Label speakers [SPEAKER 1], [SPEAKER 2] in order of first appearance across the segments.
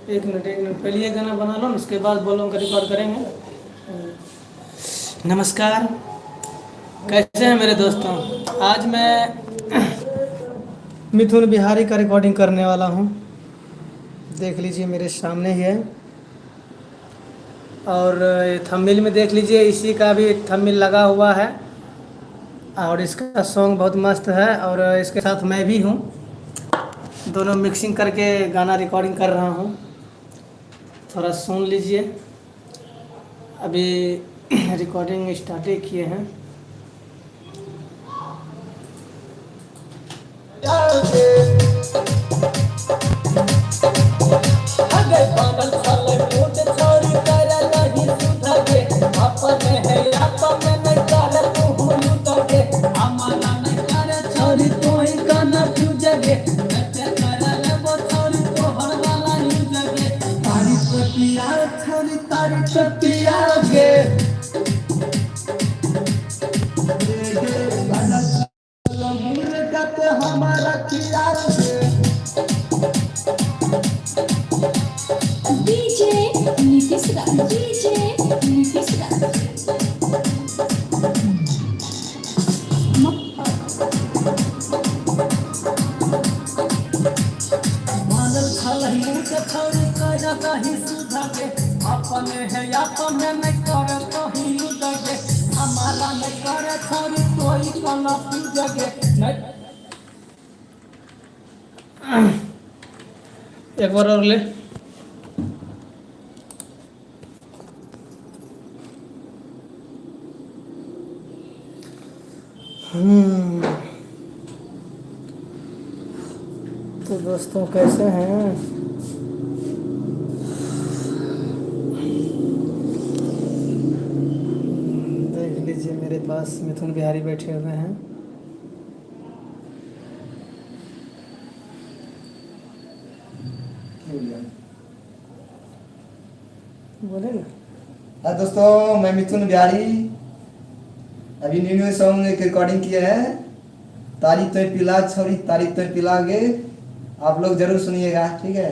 [SPEAKER 1] एक मिनट पहले ये गाना बना लो ना, उसके बाद बोलो का रिकॉर्ड करेंगे। नमस्कार, कैसे हैं मेरे दोस्तों। आज मैं मिथुन बिहारी का रिकॉर्डिंग करने वाला हूँ। देख लीजिए मेरे सामने ही है, और थंबनेल में देख लीजिए, इसी का भी थंबनेल लगा हुआ है। और इसका सॉन्ग बहुत मस्त है, और इसके साथ मैं भी हूँ। दोनों मिक्सिंग करके गाना रिकॉर्डिंग कर रहा हूँ, थोड़ा सुन लीजिए। अभी रिकॉर्डिंग स्टार्ट ही किए हैं। हमारा डीजे नीतीश राज, डीजे नीतीश राज। मानल खालही मुझे थोड़ी करा कहीं सुधा के, अपने है अपने नहीं करे कहीं लुटा के, हमारा नहीं करे थोड़ी कोई कला पूजा के। एक बार और ले। तो दोस्तों कैसे हैं। देख लीजिए मेरे पास मिथुन बिहारी बैठे हुए हैं। बोले ना।
[SPEAKER 2] हाँ दोस्तों, मैं मिथुन बिहारी अभी न्यू सॉन्ग एक रिकॉर्डिंग किए हैं। तारीख तो पिला छोरी तारीख तो पिला गे, आप लोग जरूर सुनिएगा, ठीक है।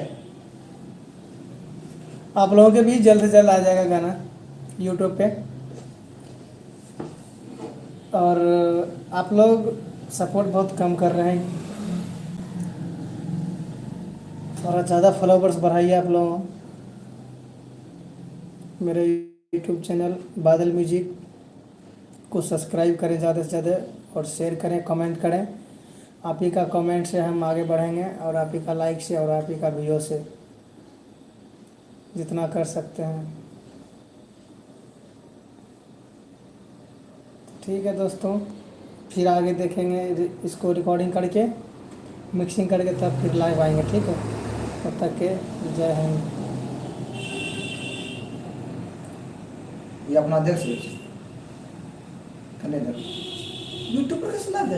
[SPEAKER 1] आप लोगों के भी जल्द से जल्द आ जाएगा गाना यूट्यूब पे। और आप लोग सपोर्ट बहुत कम कर रहे हैं, थोड़ा ज़्यादा फॉलोवर्स बढ़ाइए आप लोगों। मेरे यूट्यूब चैनल बादल म्यूजिक को सब्सक्राइब करें ज़्यादा से ज़्यादा, और शेयर करें, कमेंट करें। आप ही का कमेंट से हम आगे बढ़ेंगे, और आप ही का लाइक से, और आप ही का व्यू से, जितना कर सकते हैं। ठीक है दोस्तों, फिर आगे देखेंगे इसको रिकॉर्डिंग करके, मिक्सिंग करके, तब फिर लाइव आएंगे, ठीक है। तब तक के जय हिंद।
[SPEAKER 2] ये अपना देख लीजिए, यूट्यूब पर सुना दे,